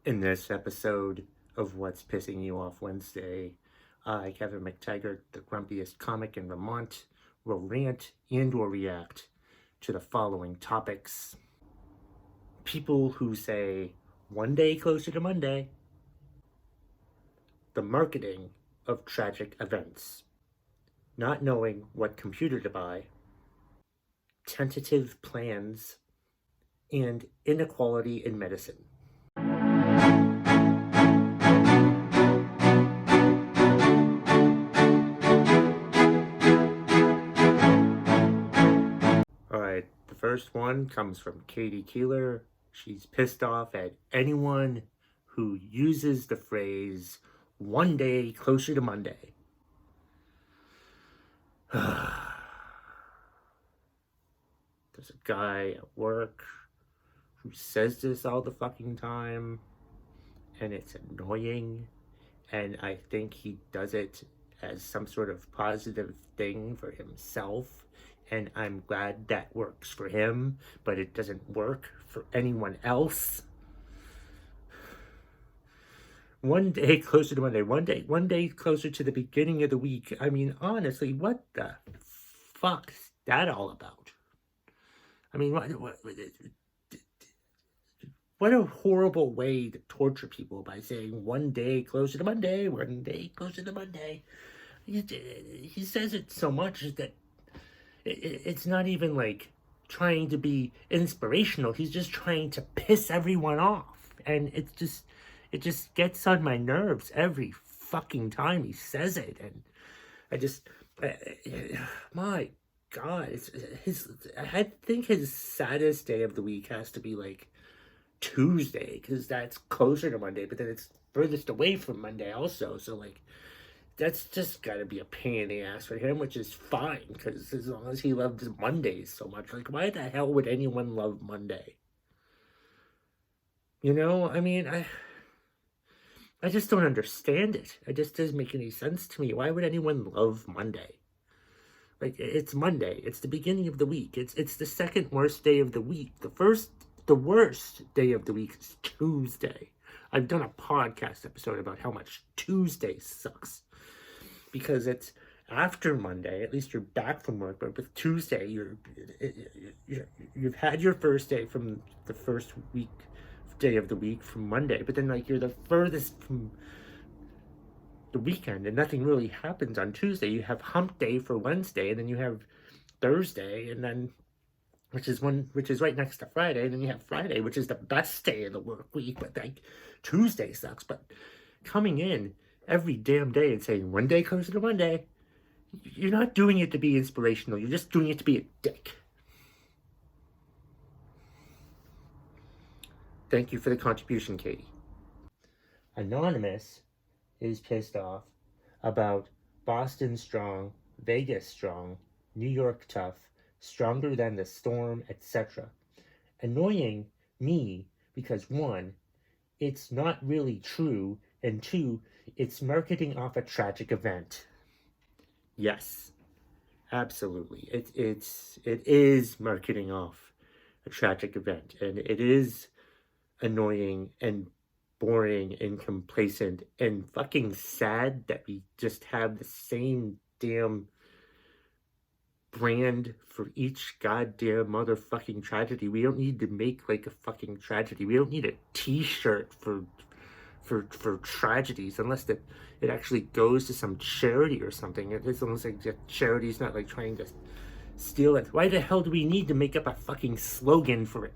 In this episode of What's Pissing You Off Wednesday, I, Kevin McTaggart, the grumpiest comic in Vermont, will rant and or react to the following topics. People who say, one day closer to Monday. The marketing of tragic events. Not knowing what computer to buy. Tentative plans. And inequality in medicine. Alright, the first one comes from Katie Keeler. She's pissed off at anyone who uses the phrase, one day closer to Monday. There's a guy at work who says this all the fucking time, and it's annoying, and I think he does it as some sort of positive thing for himself, and I'm glad that works for him, but it doesn't work for anyone else. One day closer to Monday, one day closer to the beginning of the week. I mean, honestly, what the fuck is that all about? I mean, what a horrible way to torture people by saying one day closer to Monday, one day closer to Monday. He says it so much that it's not even like trying to be inspirational. He's just trying to piss everyone off. And it just gets on my nerves every fucking time he says it. And my God, I think his saddest day of the week has to be like Tuesday, because that's closer to Monday, but then it's furthest away from Monday also. So like, that's just gotta be a pain in the ass for him, which is fine, because as long as he loves Mondays so much, like, why the hell would anyone love Monday? You know, I mean, I just don't understand it. It just doesn't make any sense to me. Why would anyone love Monday? Like, it's Monday. It's the beginning of the week. It's the second worst day of the week. The worst day of the week is Tuesday. I've done a podcast episode about how much Tuesday sucks, because it's after Monday. At least you're back from work, but with Tuesday, you've had your first day from the first day of the week from Monday, but then like you're the furthest from the weekend, and nothing really happens on Tuesday. You have hump day for Wednesday, and then you have Thursday, and then which is right next to Friday, and then you have Friday, which is the best day of the work week, but like Tuesday sucks. But coming in every damn day and saying one day closer to Monday, you're not doing it to be inspirational, you're just doing it to be a dick. Thank you for the contribution, Katie. Anonymous is pissed off about Boston strong, Vegas strong, New York tough, stronger than the storm, etc. Annoying me because, one, it's not really true, and two, it's marketing off a tragic event. Yes, absolutely. It is marketing off a tragic event, and it is annoying and boring and complacent and fucking sad that we just have the same damn brand for each goddamn motherfucking tragedy. We don't need to make like a fucking tragedy. We don't need a t-shirt for tragedies, unless it actually goes to some charity or something. It's almost like the charity's not like trying to steal it. Why the hell do we need to make up a fucking slogan for a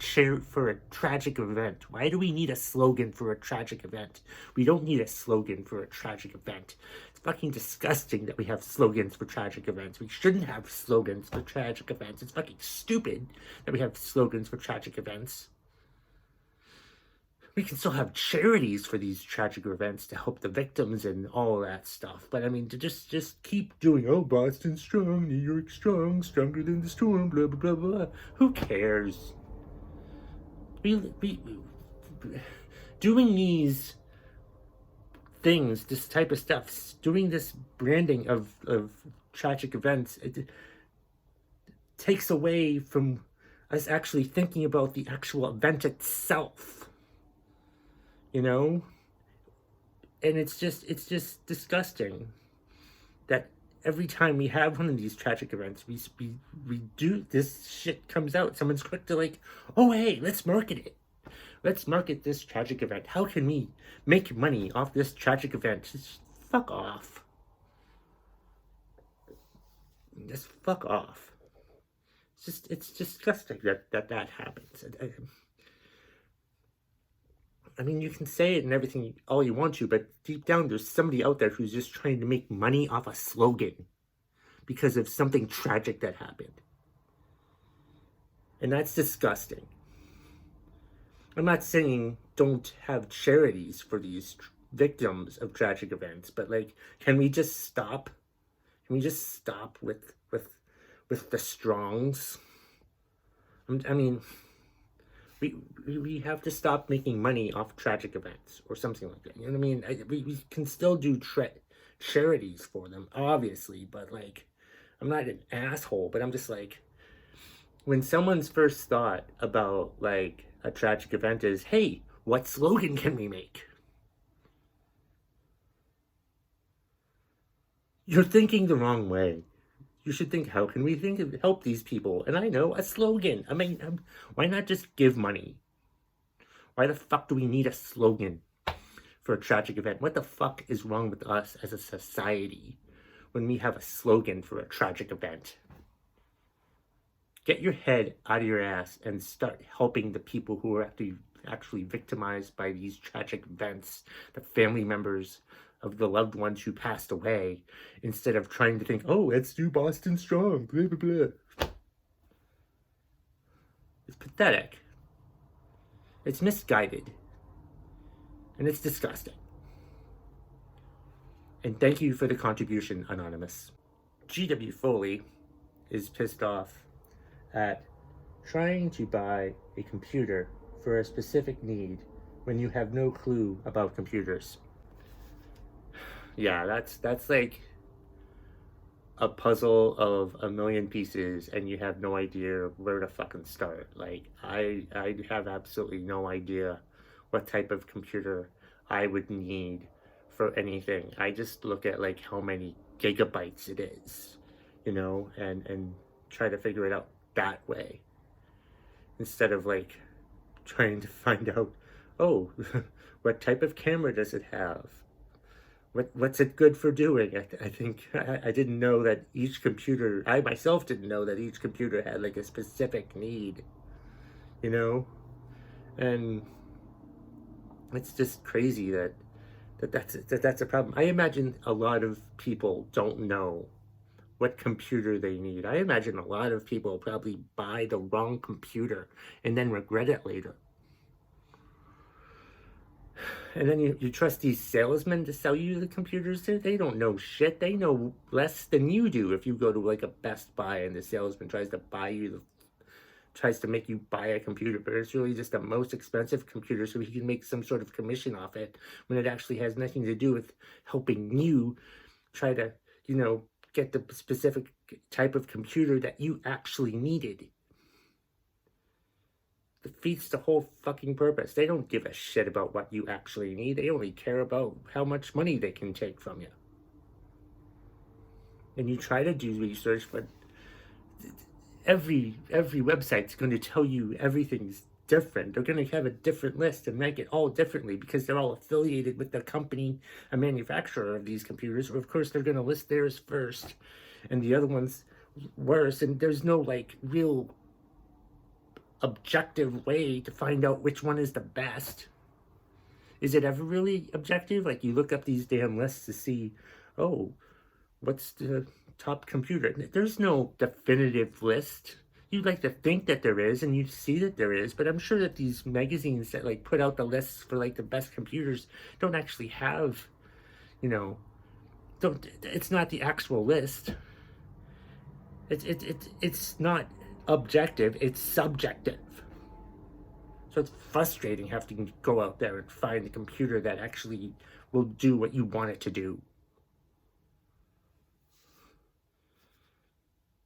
tragic event? Why do we need a slogan for a tragic event? We don't need a slogan for a tragic event. It's fucking disgusting that we have slogans for tragic events. We shouldn't have slogans for tragic events. It's fucking stupid that we have slogans for tragic events. We can still have charities for these tragic events to help the victims and all that stuff. But I mean, to just keep doing, oh, Boston strong, New York strong, stronger than the storm, blah, blah, blah, blah. Who cares? We doing these things, this type of stuff, doing this branding of tragic events, it takes away from us actually thinking about the actual event itself. you know? And it's just disgusting that every time we have one of these tragic events, we do, this shit comes out. Someone's quick to like, oh, hey, let's market it. Let's market this tragic event. How can we make money off this tragic event? Just fuck off. Just fuck off. It's disgusting that happens. I mean, you can say it and everything all you want to, but deep down there's somebody out there who's just trying to make money off a slogan because of something tragic that happened. And that's disgusting. I'm not saying don't have charities for these victims of tragic events, but like, can we just stop? Can we just stop with the strongs? I mean, we have to stop making money off tragic events or something like that. You know what I mean? We can still do charities for them, obviously, but like, I'm not an asshole, but I'm just like, when someone's first thought about like a tragic event is, hey, what slogan can we make? You're thinking the wrong way. You should think, how can we help these people? And I know, a slogan. I mean, why not just give money? Why the fuck do we need a slogan for a tragic event? What the fuck is wrong with us as a society when we have a slogan for a tragic event? Get your head out of your ass and start helping the people who are actually victimized by these tragic events, the family members of the loved ones who passed away, instead of trying to think, oh, let's do Boston Strong, blah, blah, blah. It's pathetic. It's misguided. And it's disgusting. And thank you for the contribution, Anonymous. G.W. Foley is pissed off at trying to buy a computer for a specific need when you have no clue about computers. Yeah, that's like a puzzle of a million pieces and you have no idea where to fucking start. Like, I have absolutely no idea what type of computer I would need for anything. I just look at like how many gigabytes it is, you know, and try to figure it out that way, instead of like trying to find out, oh, what type of camera does it have? What's it good for doing? I think I didn't know that each computer, I myself didn't know that each computer had like a specific need, you know? And it's just crazy that's a problem. I imagine a lot of people don't know what computer they need. I imagine a lot of people probably buy the wrong computer and then regret it later. And then you trust these salesmen to sell you the computers. They don't know shit. They know less than you do. If you go to like a Best Buy and the salesman tries to make you buy a computer, but it's really just the most expensive computer so he can make some sort of commission off it, when it actually has nothing to do with helping you try to, you know, get the specific type of computer that you actually needed. Defeats the whole fucking purpose. They don't give a shit about what you actually need. They only care about how much money they can take from you. And you try to do research, but every website's going to tell you everything's different. They're going to have a different list and rank it all differently because they're all affiliated with the company, a manufacturer of these computers. Or of course, they're going to list theirs first and the other ones worse. And there's no like real objective way to find out which one is the best. Is it ever really objective? Like, you look up these damn lists to see, oh, what's the top computer? There's no definitive list. You'd like to think that there is, and you see that there is, but I'm sure that these magazines that like put out the lists for like the best computers don't actually have, you know, it's not the actual list. It's not objective, it's subjective. So it's frustrating having to go out there and find a computer that actually will do what you want it to do.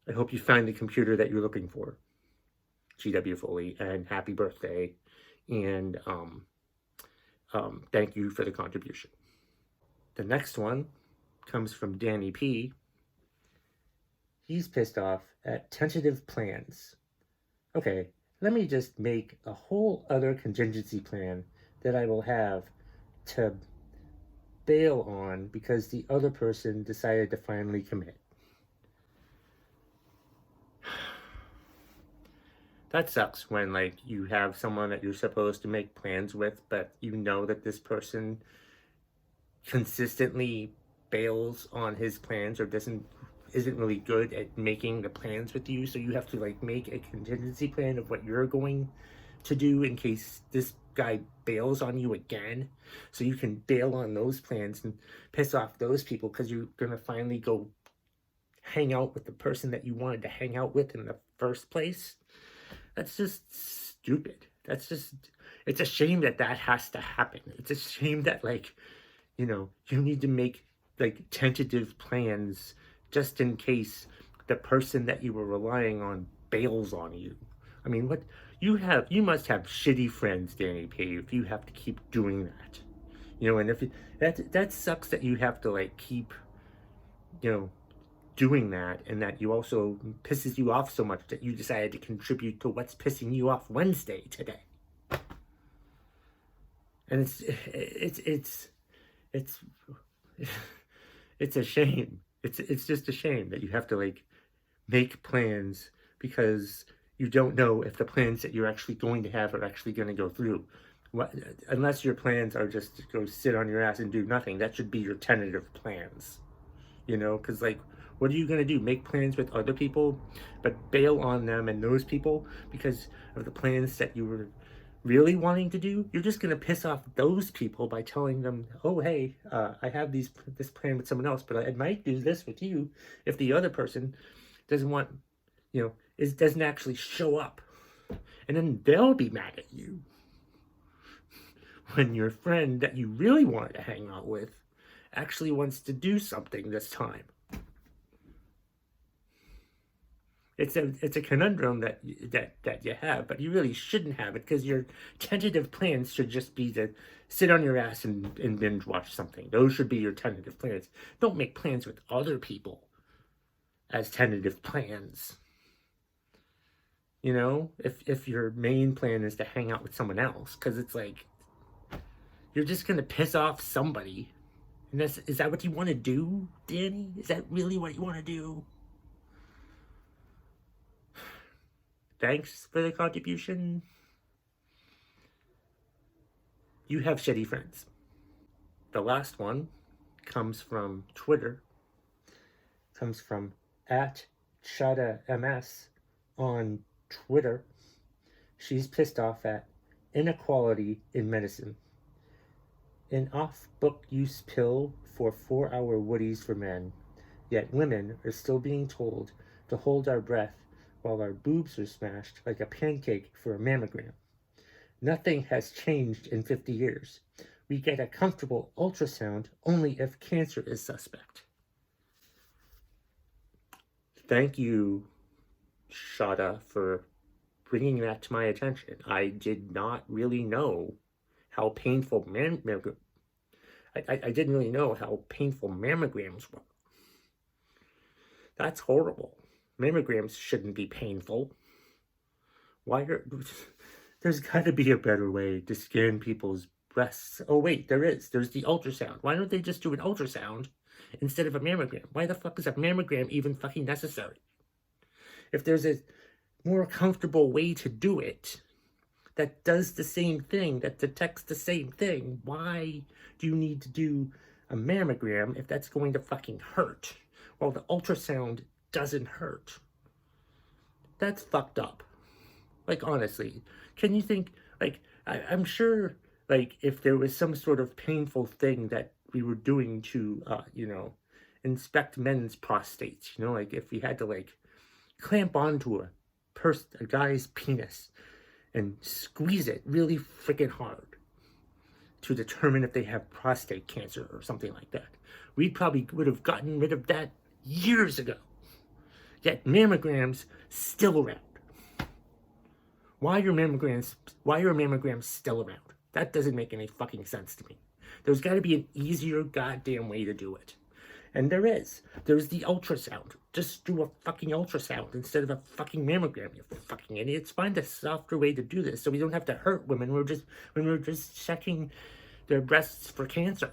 I hope you find the computer that you're looking for, G.W. Foley, and happy birthday. And thank you for the contribution. The next one comes from Danny P. He's pissed off at tentative plans. Okay, let me just make a whole other contingency plan that I will have to bail on because the other person decided to finally commit. That sucks when, like, you have someone that you're supposed to make plans with, but you know that this person consistently bails on his plans or isn't really good at making the plans with you, so you have to, like, make a contingency plan of what you're going to do in case this guy bails on you again, so you can bail on those plans and piss off those people because you're gonna finally go hang out with the person that you wanted to hang out with in the first place. That's just stupid. It's a shame that has to happen. It's a shame that, like, you need to make, like, tentative plans just in case the person that you were relying on bails on you. I mean, what you must have shitty friends, Danny P, if you have to keep doing that. And if that sucks that you have to, like, keep, doing that, and that you also pisses you off so much that you decided to contribute to what's pissing you off Wednesday today. And it's a shame. It's just a shame that you have to, like, make plans because you don't know if the plans that you're actually going to have are actually going to go through. Unless your plans are just to go sit on your ass and do nothing. That should be your tentative plans. Because, like, what are you going to do? Make plans with other people, but bail on them and those people because of the plans that you were really wanting to do? You're just going to piss off those people by telling them, oh, hey, I have this plan with someone else, but I might do this with you if the other person doesn't want, doesn't actually show up. And then they'll be mad at you when your friend that you really wanted to hang out with actually wants to do something this time. It's a conundrum that you have, but you really shouldn't have it because your tentative plans should just be to sit on your ass and binge watch something. Those should be your tentative plans. Don't make plans with other people as tentative plans. If your main plan is to hang out with someone else, because it's like you're just gonna piss off somebody. And is that what you want to do, Danny? Is that really what you want to do? Thanks for the contribution. You have shitty friends. The last one comes from Twitter. Comes from @ChadaMS on Twitter. She's pissed off at inequality in medicine. An off-book use pill for 4-hour woodies for men, yet women are still being told to hold our breath while our boobs are smashed like a pancake for a mammogram. Nothing has changed in 50 years. We get a comfortable ultrasound only if cancer is suspect. Thank you, Shada, for bringing that to my attention. I did not really know how painful I didn't really know how painful mammograms were. That's horrible. Mammograms shouldn't be painful. There's got to be a better way to scan people's breasts. Oh wait, there is. There's the ultrasound. Why don't they just do an ultrasound instead of a mammogram? Why the fuck is a mammogram even fucking necessary? If there's a more comfortable way to do it that does the same thing, that detects the same thing, why do you need to do a mammogram if that's going to fucking hurt? Well, the ultrasound doesn't hurt. That's fucked up. Like, honestly, can you think, like, I'm sure, like, if there was some sort of painful thing that we were doing to, inspect men's prostates, like if we had to, like, clamp onto a guy's penis and squeeze it really freaking hard to determine if they have prostate cancer or something like that. We probably would have gotten rid of that years ago. Yet mammograms still around. Why are mammograms still around? That doesn't make any fucking sense to me. There's got to be an easier goddamn way to do it. And there is. There's the ultrasound. Just do a fucking ultrasound instead of a fucking mammogram, you fucking idiots. Find a softer way to do this so we don't have to hurt women when we're just checking their breasts for cancer.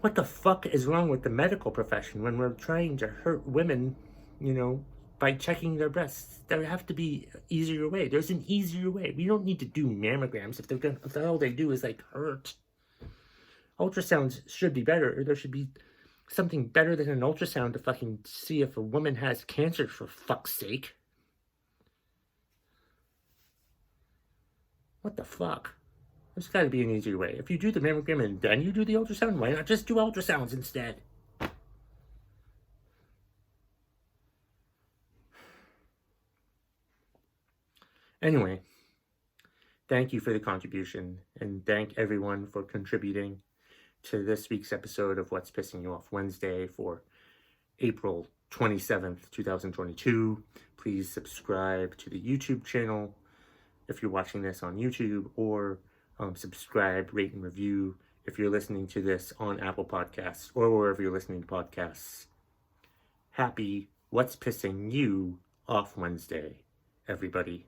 What the fuck is wrong with the medical profession when we're trying to hurt women, by checking their breasts? There have to be an easier way. There's an easier way. We don't need to do mammograms if all they do is hurt. Ultrasounds should be better. There should be something better than an ultrasound to fucking see if a woman has cancer, for fuck's sake. What the fuck? There's got to be an easier way. If you do the mammogram and then you do the ultrasound, why not just do ultrasounds instead? Anyway, thank you for the contribution, and thank everyone for contributing to this week's episode of What's Pissing You Off Wednesday for April 27th, 2022. Please subscribe to the YouTube channel if you're watching this on YouTube, or subscribe, rate, and review if you're listening to this on Apple Podcasts or wherever you're listening to podcasts. Happy What's Pissing You Off Wednesday, everybody.